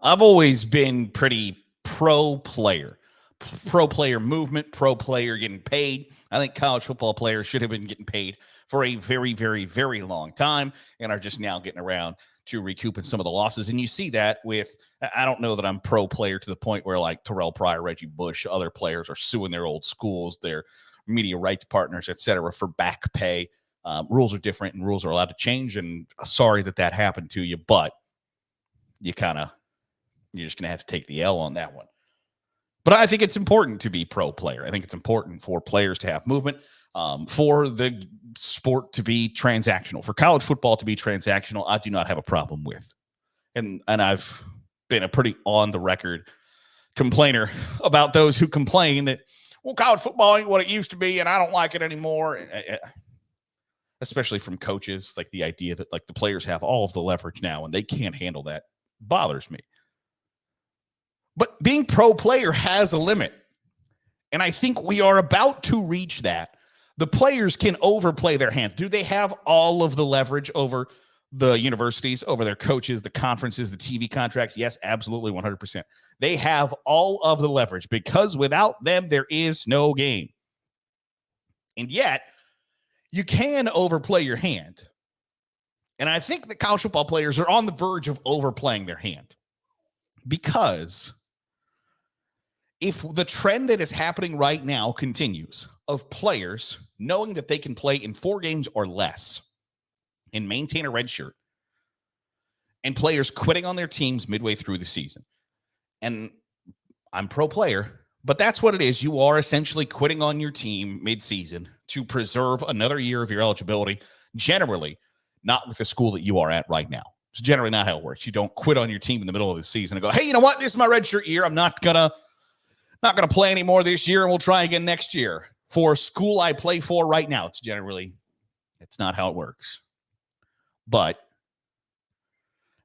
I've always been pretty pro player movement, pro player getting paid. I think college football players should have been getting paid for a very, very, very long time and are just now getting around to recouping some of the losses. And you see that with, I don't know that I'm pro player to the point where like Terrell Pryor, Reggie Bush, other players are suing their old schools, their media rights partners, et cetera, for back pay. Rules are different and rules are allowed to change. And sorry that happened to you, but you're just going to have to take the L on that one. But I think it's important to be pro player. I think it's important for players to have movement, for the sport to be transactional, for college football to be transactional. I do not have a problem with. And I've been a pretty on the record complainer about those who complain that, well, college football ain't what it used to be and I don't like it anymore. Especially from coaches, like the idea that like the players have all of the leverage now and they can't handle that bothers me. But being pro player has a limit. And I think we are about to reach that. The players can overplay their hand. Do they have all of the leverage over the universities, over their coaches, the conferences, the TV contracts? Yes, absolutely, 100%. They have all of the leverage because without them, there is no game. And yet, you can overplay your hand. And I think that college football players are on the verge of overplaying their hand because if the trend that is happening right now continues of players knowing that they can play in 4 games or less and maintain a red shirt and players quitting on their teams midway through the season. And I'm pro player, but that's what it is. You are essentially quitting on your team mid-season to preserve another year of your eligibility, generally not with the school that you are at right now. It's generally not how it works. You don't quit on your team in the middle of the season and go, hey, you know what? This is my red shirt year. I'm not going to play anymore this year, and we'll try again next year. For school I play for right now, it's not how it works. But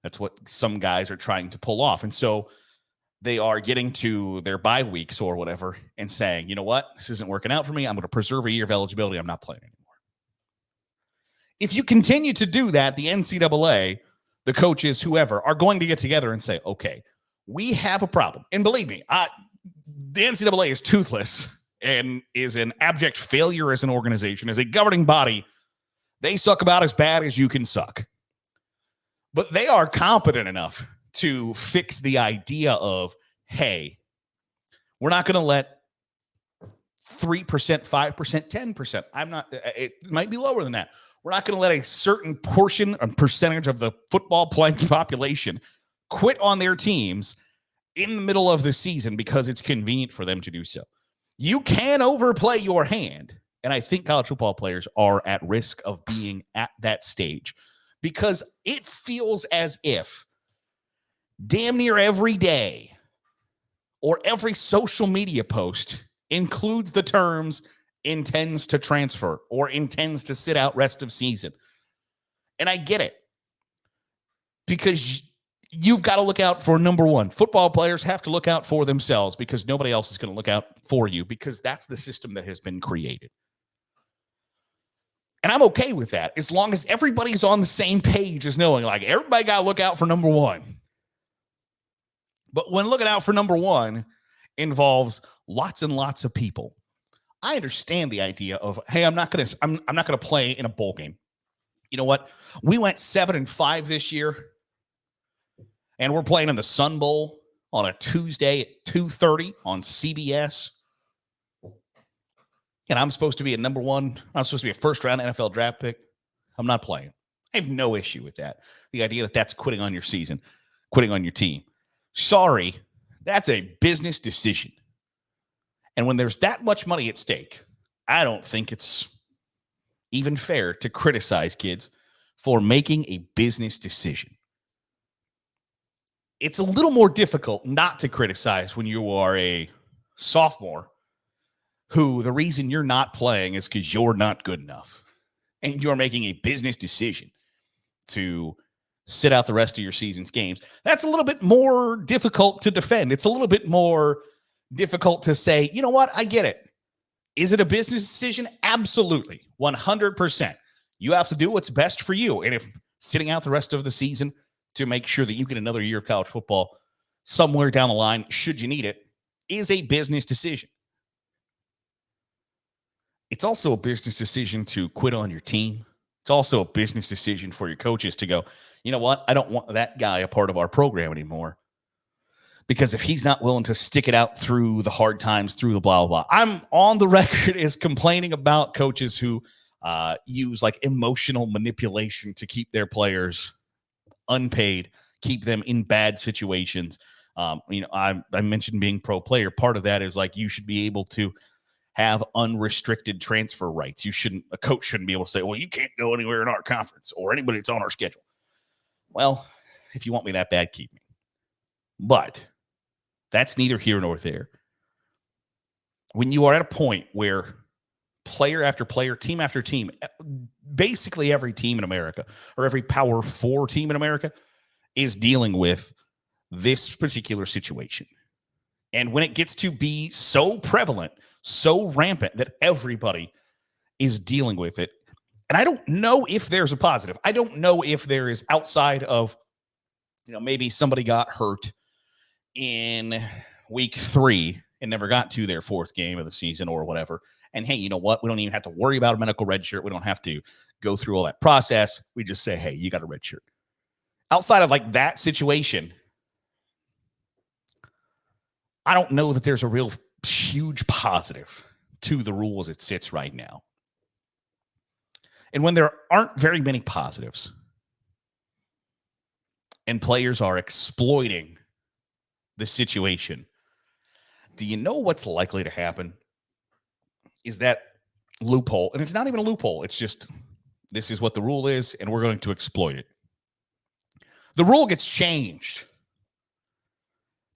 that's what some guys are trying to pull off. And so they are getting to their bye weeks or whatever and saying, you know what, this isn't working out for me. I'm going to preserve a year of eligibility. I'm not playing anymore. If you continue to do that, the NCAA, the coaches, whoever, are going to get together and say, okay, we have a problem. And believe me, the NCAA is toothless and is an abject failure as an organization, as a governing body. They suck about as bad as you can suck. But they are competent enough to fix the idea of, hey, we're not going to let 3%, 5%, 10%. It might be lower than that. We're not going to let a certain portion or percentage of the football playing population quit on their teams in the middle of the season because it's convenient for them to do so. You can overplay your hand, and I think college football players are at risk of being at that stage because it feels as if damn near every day or every social media post includes the terms intends to transfer or intends to sit out rest of season. And I get it because you've got to look out for number one. Football players have to look out for themselves because nobody else is going to look out for you because that's the system that has been created. And I'm okay with that as long as everybody's on the same page as knowing like everybody got to look out for number one. But when looking out for number one involves lots and lots of people, I understand the idea of, hey, I'm not going to play in a bowl game. You know what? We went 7-5 this year. And we're playing in the Sun Bowl on a Tuesday at 2:30 on CBS. And I'm supposed to be I'm supposed to be a first-round NFL draft pick. I'm not playing. I have no issue with that. The idea that that's quitting on your season, quitting on your team. Sorry, that's a business decision. And when there's that much money at stake, I don't think it's even fair to criticize kids for making a business decision. It's a little more difficult not to criticize when you are a sophomore who the reason you're not playing is because you're not good enough and you're making a business decision to sit out the rest of your season's games. That's a little bit more difficult to defend. It's a little bit more difficult to say, you know what? I get it. Is it a business decision? Absolutely. 100%. You have to do what's best for you. And if sitting out the rest of the season to make sure that you get another year of college football somewhere down the line, should you need it, is a business decision. It's also a business decision to quit on your team. It's also a business decision for your coaches to go, you know what? I don't want that guy a part of our program anymore. Because if he's not willing to stick it out through the hard times, through the blah, blah, blah. I'm on the record as complaining about coaches who use like emotional manipulation to keep their players unpaid, keep them in bad situations. I mentioned being pro player. Part of that is like you should be able to have unrestricted transfer rights. A coach shouldn't be able to say, well, you can't go anywhere in our conference or anybody that's on our schedule. Well, if you want me that bad, keep me. But that's neither here nor there. When you are at a point where player after player, team after team, basically every team in America or every Power 4 team in America is dealing with this particular situation. And when it gets to be so prevalent, so rampant that everybody is dealing with it, and I don't know if there's a positive. I don't know if there is outside of, maybe somebody got hurt in week 3 and never got to their 4th game of the season or whatever. And hey, you know what? We don't even have to worry about a medical red shirt. We don't have to go through all that process. We just say, hey, you got a red shirt. Outside of like that situation, I don't know that there's a real huge positive to the rule as it sits right now. And when there aren't very many positives and players are exploiting the situation, do you know what's likely to happen? Is that loophole, and it's not even a loophole, it's just this is what the rule is, and we're going to exploit it. The rule gets changed.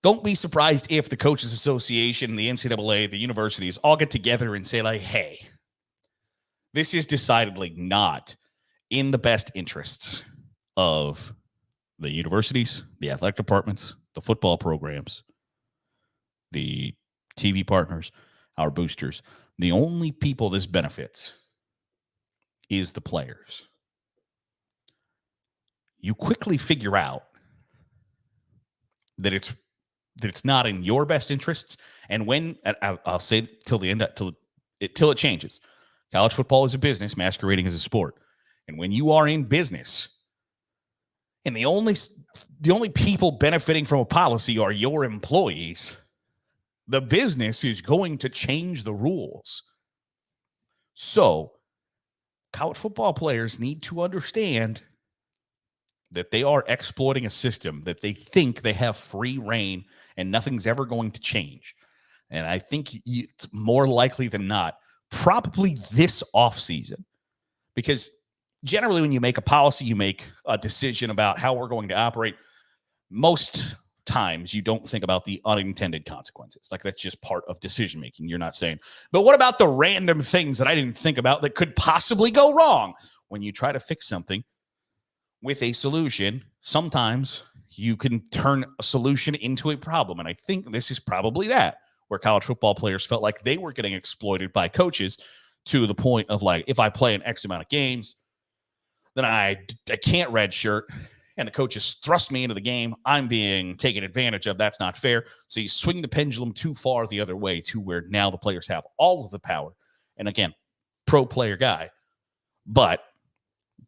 Don't be surprised if the Coaches Association, the NCAA, the universities all get together and say, like, hey, this is decidedly not in the best interests of the universities, the athletic departments, the football programs, the TV partners, our boosters. The only people this benefits is the players. You quickly figure out that it's not in your best interests. And when I'll say till the end, till it changes. College football is a business masquerading as a sport. And when you are in business, and the only people benefiting from a policy are your employees, the business is going to change the rules. So college football players need to understand that they are exploiting a system, that they think they have free reign and nothing's ever going to change. And I think it's more likely than not, probably this offseason, because generally when you make a policy, you make a decision about how we're going to operate. Most times you don't think about the unintended consequences. Like that's just part of decision making. You're not saying, but what about the random things that I didn't think about that could possibly go wrong? When you try to fix something with a solution, sometimes you can turn a solution into a problem. And I think this is probably that, where college football players felt like they were getting exploited by coaches to the point of like, if I play an X amount of games, then I can't redshirt, and the coaches thrust me into the game. I'm being taken advantage of. That's not fair. So you swing the pendulum too far the other way to where now the players have all of the power. And again, pro player guy, but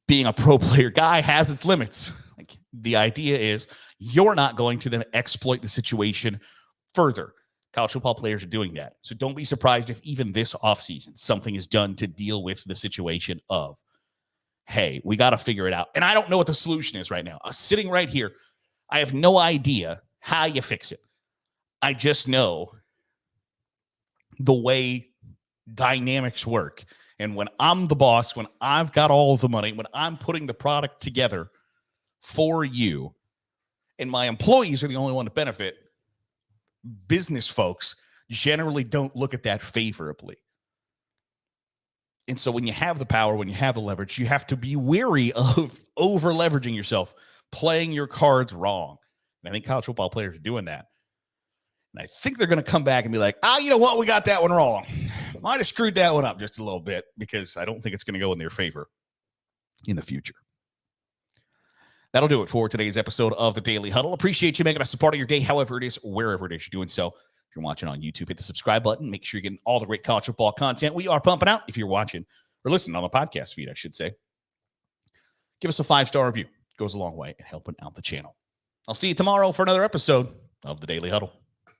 being a pro player guy has its limits. Like the idea is you're not going to then exploit the situation further. College football players are doing that. So don't be surprised if even this offseason something is done to deal with the situation of, hey, we got to figure it out. And I don't know what the solution is right now. I'm sitting right here. I have no idea how you fix it. I just know the way dynamics work. And when I'm the boss, when I've got all of the money, when I'm putting the product together for you, and my employees are the only one to benefit, business folks generally don't look at that favorably. And so when you have the power, when you have the leverage, you have to be wary of over leveraging yourself, playing your cards wrong. And I think college football players are doing that. And I think they're going to come back and be like, you know what? We got that one wrong. Might have screwed that one up just a little bit, because I don't think it's going to go in their favor in the future. That'll do it for today's episode of the Daily Huddle. Appreciate you making us a part of your day, however it is, wherever it is you're doing so. If you're watching on YouTube, hit the subscribe button. Make sure you're getting all the great college football content we are pumping out. If you're watching or listening on the podcast feed, I should say, give us a 5-star review. It goes a long way in helping out the channel. I'll see you tomorrow for another episode of the Daily Huddle.